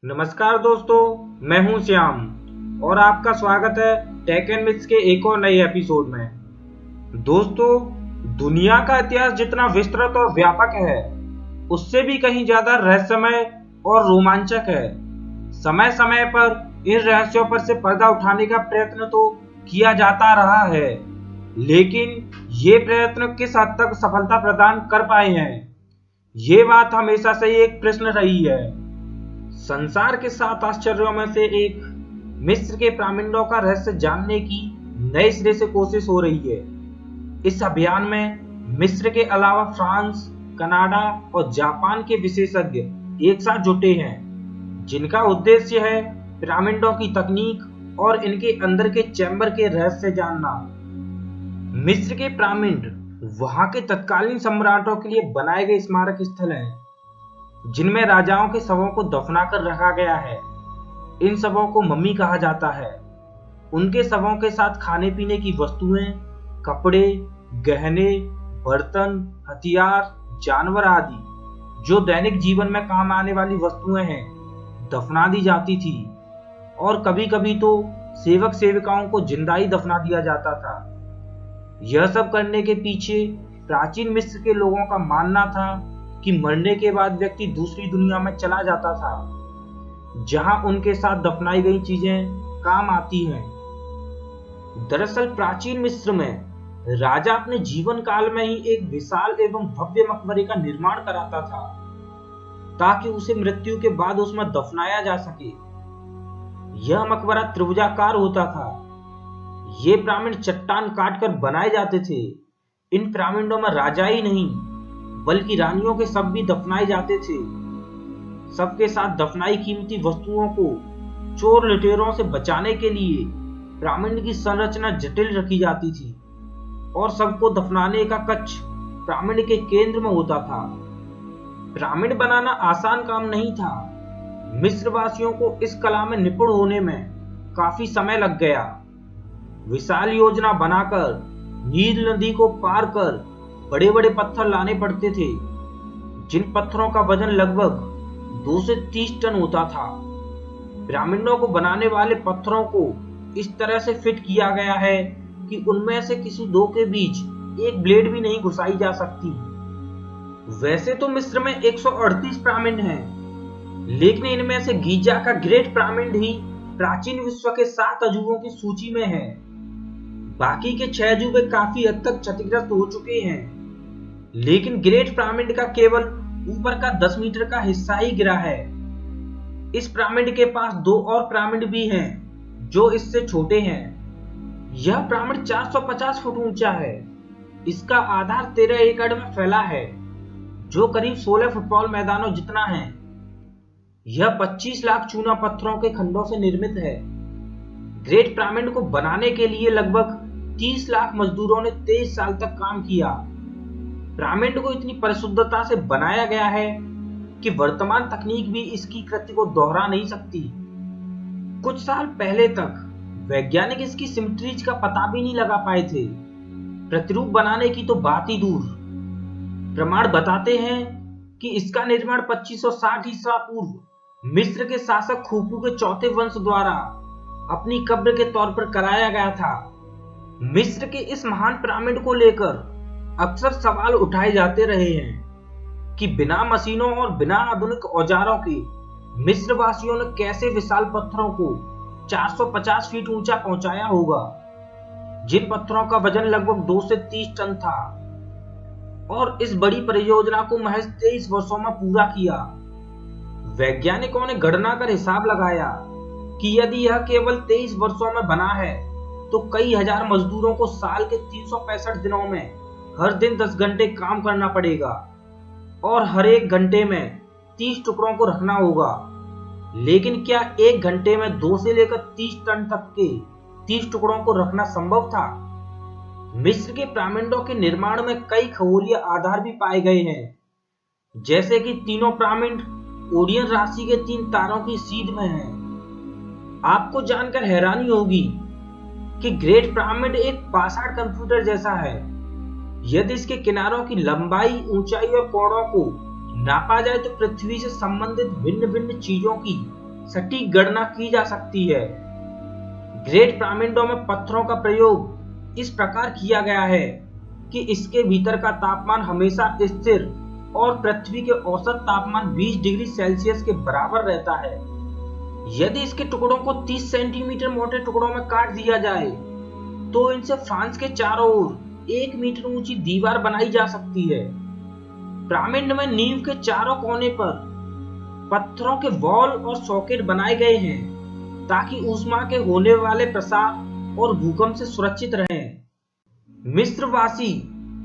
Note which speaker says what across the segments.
Speaker 1: नमस्कार दोस्तों, मैं हूं श्याम और आपका स्वागत है टेक एंड मिथ्स के एक और नए एपिसोड में। दोस्तों, दुनिया का इतिहास जितना विस्तृत और व्यापक है, उससे भी कहीं ज्यादा रहस्यमय और रोमांचक है। समय समय पर इन रहस्यों पर से पर्दा उठाने का प्रयत्न तो किया जाता रहा है, लेकिन ये प्रयत्न किस हद तक सफलता प्रदान कर पाए हैं, ये बात हमेशा से एक प्रश्न रही है। संसार के 7 आश्चर्यों में से एक मिस्र के पिरामिडों का रहस्य जानने की नए सिरे से कोशिश हो रही है। इस अभियान में मिस्र के अलावा फ्रांस, कनाडा और जापान के विशेषज्ञ एक साथ जुटे हैं, जिनका उद्देश्य है पिरामिडों की तकनीक और इनके अंदर के चैम्बर के रहस्य जानना। मिस्र के पिरामिड वहां के तत्कालीन सम्राटों के लिए बनाए गए स्मारक स्थल हैं, जिनमें राजाओं के शवों को दफनाकर रखा गया है। इन शवों को मम्मी कहा जाता है। उनके शवों के साथ खाने पीने की वस्तुएं, कपड़े, गहने, बर्तन, हथियार, जानवर आदि जो दैनिक जीवन में काम आने वाली वस्तुएं हैं, दफना दी जाती थी। और कभी कभी तो सेवक सेविकाओं को जिंदा ही दफना दिया जाता था। यह सब करने के पीछे प्राचीन मिस्र के लोगों का मानना था कि मरने के बाद व्यक्ति दूसरी दुनिया में चला जाता था, जहां उनके साथ दफनाई गई चीजें काम आती हैं। दरअसल प्राचीन मिस्र में राजा अपने जीवन काल में ही एक विशाल एवं भव्य मकबरे का निर्माण कराता था, ताकि उसे मृत्यु के बाद उसमें दफनाया जा सके। यह मकबरा त्रिभुजाकार होता था। ये पिरामिड चट्टान काटकर बनाए जाते थे। इन पिरामिडों में राजा ही नहीं, बल्कि रानियों के शव भी दफनाए जाते थे। सबके साथ दफनाई कीमती वस्तुओं को चोर लुटेरों से बचाने के लिए पिरामिड की संरचना जटिल रखी जाती थी, और सबको दफनाने का कक्ष पिरामिड के केंद्र में होता था। पिरामिड बनाना आसान काम नहीं था। मिस्र वासियों को इस कला में निपुण होने में काफी समय लग गया। विशाल योजना बनाकर नील नदी को पार कर बड़े बड़े पत्थर लाने पड़ते थे, जिन पत्थरों का वजन लगभग 2 से 30 टन होता था। पिरामिडों को बनाने वाले पत्थरों को इस तरह से फिट किया गया है कि उनमें से किसी दो के बीच एक ब्लेड भी नहीं घुसाई जा सकती। वैसे तो मिस्र में 138 पिरामिड हैं, लेकिन इनमें से गीजा का ग्रेट पिरामिड ही प्राचीन विश्व के 7 अजूबों की सूची में है। बाकी के 6 अजूबे काफी हद तक क्षतिग्रस्त हो चुके हैं, लेकिन ग्रेट पिरामिड का केवल ऊपर का 10 मीटर का हिस्सा ही गिरा है। इस पिरामिड के पास 2 और पिरामिड भी हैं, जो इससे छोटे हैं। यह पिरामिड 450 फुट ऊंचा है। इसका आधार 13 एकड़ में फैला है, जो करीब 16 फुटबॉल मैदानों जितना है। यह 25 लाख चूना पत्थरों के खंडों से निर्मित है। ग्रेट पिरामिड को बनाने के लिए लगभग 30 लाख मजदूरों ने 23 साल तक काम किया। पिरामिड को इतनी परिशुद्धता से बनाया गया है कि वर्तमान तकनीक भी इसकी कृति को दोहरा नहीं सकती। कुछ साल पहले तक वैज्ञानिक इसकी सिमेट्रीज का पता भी नहीं लगा पाए थे। प्रतिरूप बनाने की तो बात ही दूर। प्रमाण बताते हैं कि इसका निर्माण 2560 ईसा पूर्व मिस्र के शासक खुफू के चौथे वंश द्वारा अपनी कब्र के तौर पर कराया गया था। मिस्र के इस महान पिरामिड को लेकर अक्सर सवाल उठाए जाते रहे हैं कि बिना मशीनों और बिना आधुनिक औजारों के मिस्र वासियों ने कैसे विशाल पत्थरों को 450 फीट ऊंचा पहुंचाया होगा, जिन पत्थरों का वजन लगभग 2 से 30 टन था, और इस बड़ी परियोजना को महज 23 वर्षों में पूरा किया। वैज्ञानिकों ने गणना कर हिसाब लगाया कि यदि यह केवल 23 वर्षों में बना है, तो कई हजार मजदूरों को साल के 365 दिनों में हर दिन 10 घंटे काम करना पड़ेगा, और हर एक घंटे में 30 टुकड़ों को रखना होगा। लेकिन क्या एक घंटे में 2 से लेकर 30 टन तक के 30 टुकड़ों को रखना संभव था? मिस्र के पिरामिडों के निर्माण में कई खगोलीय आधार भी पाए गए हैं, जैसे कि तीनों पिरामिड ओरियन राशि के 3 तारों की सीध में हैं। आपको जानकर हैरानी होगी कि ग्रेट पिरामिड एक पाषाण कंप्यूटर जैसा है। यदि इसके किनारों की लंबाई, ऊंचाई और कोणों को नापा जाए तो पृथ्वी से संबंधित भिन्न भिन्न चीजों की सटीक गणना की जा सकती है। ग्रेट पिरामिडों में पत्थरों का प्रयोग इस प्रकार किया गया है कि इसके भीतर का तापमान हमेशा स्थिर और पृथ्वी के औसत तापमान 20 डिग्री सेल्सियस के बराबर रहता है। यदि इसके टुकड़ों को 30 सेंटीमीटर मोटे टुकड़ों में काट दिया जाए तो इनसे फ्रांस के चारों ओर 1 मीटर ऊंची दीवार बनाई जा सकती है। पिरामिड में नींव के चारों कोने पर पत्थरों के वॉल और सॉकेट बनाए गए हैं ताकि ऊष्मा के होने वाले प्रसार और भूकंप से सुरक्षित रहें। मिस्रवासी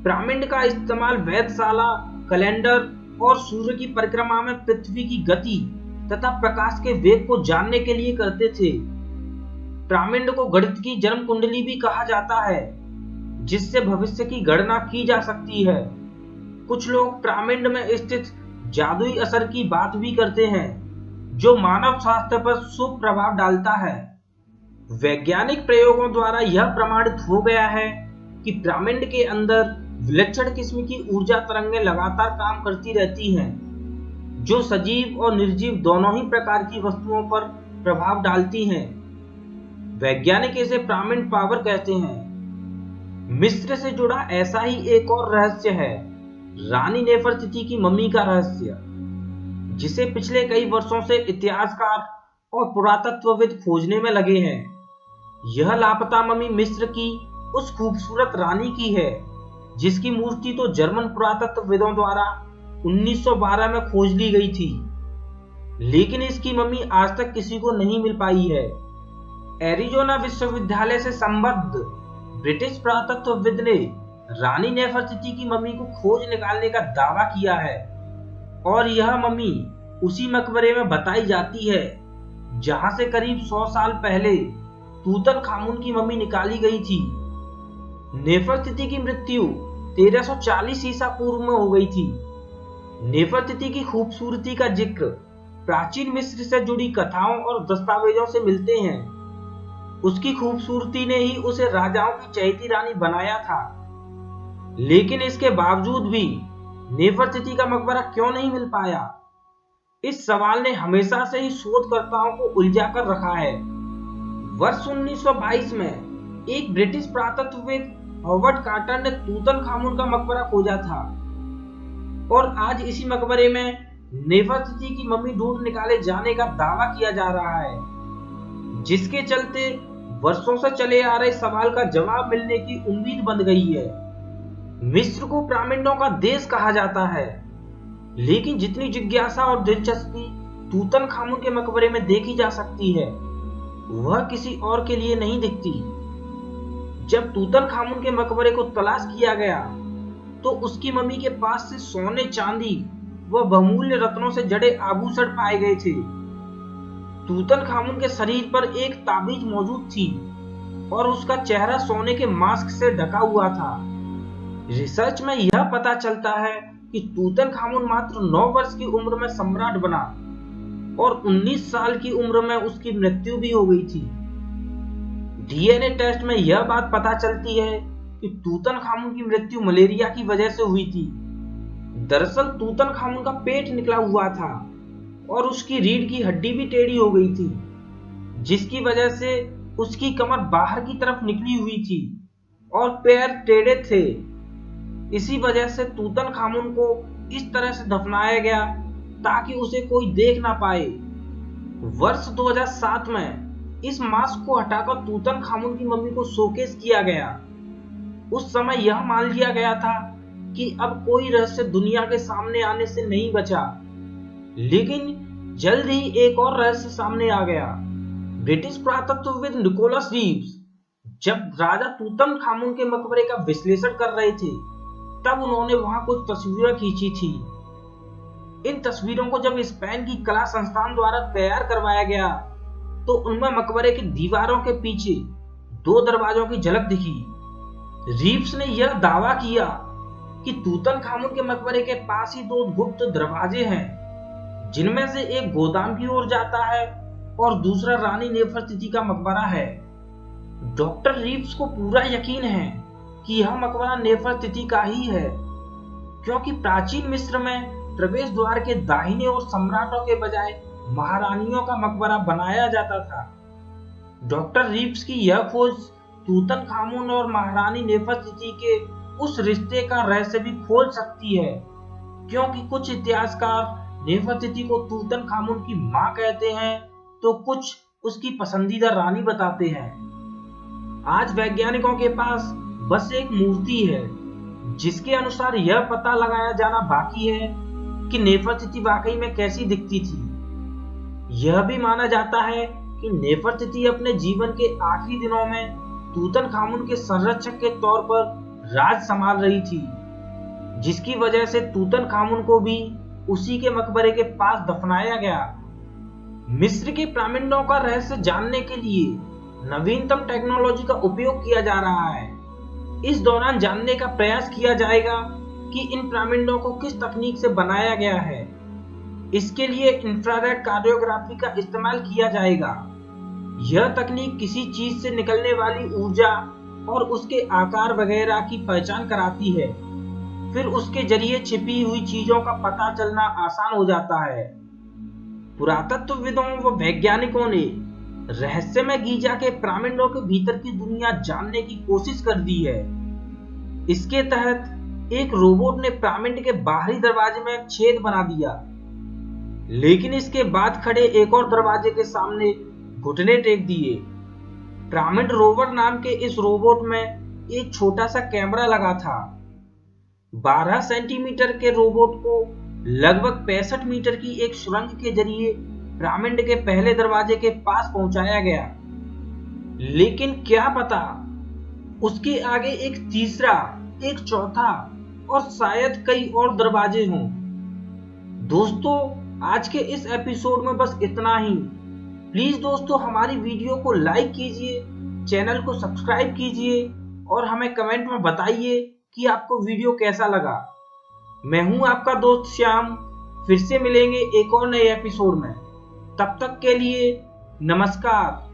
Speaker 1: पिरामिड का इस्तेमाल वेधशाला, कैलेंडर और सूर्य की परिक्रमा में पृथ्वी की गति तथा प्रकाश के वेग को जानने के लिए करते थे। पिरामिड को गणित की जन्म कुंडली भी कहा जाता है, जिससे भविष्य की गणना की जा सकती है। कुछ लोग पिरामिड में स्थित जादुई असर की बात भी करते हैं, जो मानव स्वास्थ्य पर शुभ प्रभाव डालता है। वैज्ञानिक प्रयोगों द्वारा यह प्रमाणित हो गया है कि पिरामिड के अंदर विलक्षण किस्म की ऊर्जा तरंगें लगातार काम करती रहती हैं, जो सजीव और निर्जीव दोनों ही प्रकार की वस्तुओं पर प्रभाव डालती हैं। वैज्ञानिक इसे पिरामिड पावर कहते हैं। मिस्र से जुड़ा ऐसा ही एक और रहस्य है रानी नेफरतिती की मम्मी का रहस्य, जिसे पिछले कई वर्षों से इतिहासकार और पुरातत्वविद खोजने में लगे हैं। यह लापता मम्मी मिस्र की उस खूबसूरत रानी की है जिसकी मूर्ति तो जर्मन पुरातत्वविदों द्वारा 1912 में खोज ली गई थी, लेकिन इसकी मम्मी आज तक किसी को नहीं मिल पाई है। एरिजोना विश्वविद्यालय से संबद्ध ब्रिटिश पुरातत्वविद ने रानी नेफरतिती की मम्मी को खोज निकालने का दावा किया है और यह मम्मी उसी मकबरे में बताई जाती है जहां से करीब 100 साल पहले तूतनखामुन की मम्मी निकाली गई थी। नेफरतिती की मृत्यु 1340 ईसा पूर्व में हो गई थी। नेफरतिती की खूबसूरती का जिक्र प्राचीन मिस्र से जुड़ी कथाओं और दस्तावेजों से मिलते हैं। उसकी खूबसूरती ने ही उसे राजाओं की चहेती रानी बनाया था, लेकिन इसके बावजूद भी नेफरतिती का मकबरा क्यों नहीं मिल पाया? इस सवाल ने हमेशा से ही शोधकर्ताओं को उलझा कर रखा है। वर्ष 1922 में एक ब्रिटिश पुरातत्वविद हॉवर्ड कार्टर ने तूतनखामुन का मकबरा खोजा था और आज इसी मकबरे में नेफरतिती की मम्मी ढूंढ निकाले जाने का दावा किया जा रहा है, जिसके चलते वर्षों से चले आ रहे सवाल का जवाब मिलने की उम्मीद बन गई है। मिस्र को पिरामिडों का देश कहा जाता है, लेकिन जितनी जिज्ञासा और दिलचस्पी तूतनखामुन के मकबरे में देखी जा सकती है, वह किसी और के लिए नहीं दिखती। जब तूतनखामुन के मकबरे को तलाश किया गया तो उसकी मम्मी के पास से सोने, चांदी व बहुमूल्य रत्नों से जड़े आभूषण पाए गए थे। तूतनखामुन के शरीर पर एक ताबीज मौजूद थी और उसका चेहरा सोने के मास्क से ढका हुआ था। रिसर्च में यह पता चलता है कि तूतनखामुन मात्र 9 वर्ष की उम्र में सम्राट बना और 19 साल की उम्र में उसकी मृत्यु भी हो गई थी। डीएनए टेस्ट में यह बात पता चलती है कि तूतनखामुन की मृत्यु मलेरिया की वजह से हुई थी। दरअसल तूतनखामुन का पेट निकला हुआ था और उसकी रीढ़ की हड्डी भी टेढ़ी हो गई थी, जिसकी वजह से उसकी कमर बाहर की तरफ निकली हुई थी और पैर टेढ़े थे। इसी वजह से तूतनखामुन को इस तरह से दफनाया गया ताकि उसे कोई देख ना पाए। वर्ष 2007 में इस मास्क को हटाकर तूतनखामुन की मम्मी को शोकेस किया गया। उस समय यह मान लिया गया था कि अब कोई रहस्य दुनिया के सामने आने से नहीं बचा, लेकिन जल्द ही एक और रहस्य सामने आ गया। ब्रिटिश पुरातत्वविद निकोलस रीव्स जब राजा तूतनखामुन के मकबरे का विश्लेषण कर रहे थे, तब उन्होंने वहां कुछ तस्वीरें खींची थी। इन तस्वीरों को जब स्पेन की कला संस्थान द्वारा तैयार करवाया गया तो उनमें मकबरे की दीवारों के पीछे 2 दरवाजों की झलक दिखी। रीव्स ने यह दावा किया कि तूतनखामुन के मकबरे के पास ही 2 गुप्त दरवाजे हैं, जिनमें से एक गोदाम की ओर जाता है और दूसरा रानी नेफरतिती का मकबरा है। डॉक्टर रीव्स को पूरा यकीन है कि यह मकबरा नेफरतिती का ही है, क्योंकि प्राचीन मिस्र में प्रवेश द्वार के दाहिने ओर सम्राटों के बजाय महारानियों का मकबरा बनाया जाता था। डॉक्टर रीव्स की यह खोज तूतनखामुन और महारानी नेफरतिती के उस रिश्ते का रहस्य भी खोल सकती है, क्योंकि कुछ इतिहासकार नेफरतिती को तूतनखामुन की मां कहते हैं तो कुछ उसकी पसंदीदा रानी बताते हैं। आज वैज्ञानिकों के पास बस एक मूर्ति है जिसके अनुसार यह पता लगाया जाना बाकी है कि नेफरतिती वाकई में कैसी दिखती थी। यह भी माना जाता है कि नेफरतिती अपने जीवन के आखिरी दिनों में तूतनखामुन के संरक्षक के तौर पर राज संभाल रही थी, जिसकी वजह से तूतनखामुन को भी उसी के मकबरे के पास दफनाया गया। मिस्र के पिरामिडों का रहस्य जानने के लिए नवीनतम टेक्नोलॉजी का उपयोग किया जा रहा है। इस दौरान जानने का प्रयास किया जाएगा कि इन पिरामिडों को किस तकनीक से बनाया गया है। इसके लिए इंफ्रारेड कार्डियोग्राफी का इस्तेमाल किया जाएगा। यह तकनीक किसी चीज से निकलने वाली ऊर्जा और उसके आकार वगैरह की पहचान कराती है। फिर उसके जरिए छिपी हुई चीजों का पता चलना आसान हो जाता है। पुरातत्वविदों व वैज्ञानिकों ने रहस्यमय गीजा के पिरामिडों के भीतर की दुनिया जानने की कोशिश कर दी है। इसके तहत एक रोबोट ने पिरामिड के बाहरी दरवाजे में एक छेद बना दिया, लेकिन इसके बाद खड़े एक और दरवाजे के सामने घुटने टेक दिए। पिरामिड रोवर नाम के इस रोबोट में एक छोटा सा कैमरा लगा था। 12 सेंटीमीटर के रोबोट को लगभग 65 मीटर की एक सुरंग के जरिए पिरामिड के पहले दरवाजे के पास पहुंचाया गया। लेकिन क्या पता उसके आगे एक तीसरा, एक चौथा और शायद कई और दरवाजे हों। दोस्तों, आज के इस एपिसोड में बस इतना ही। प्लीज दोस्तों, हमारी वीडियो को लाइक कीजिए, चैनल को सब्सक्राइब कीजिए और हमें कमेंट में बताइए कि आपको वीडियो कैसा लगा। मैं हूं आपका दोस्त श्याम। फिर से मिलेंगे एक और नए एपिसोड में। तब तक के लिए नमस्कार।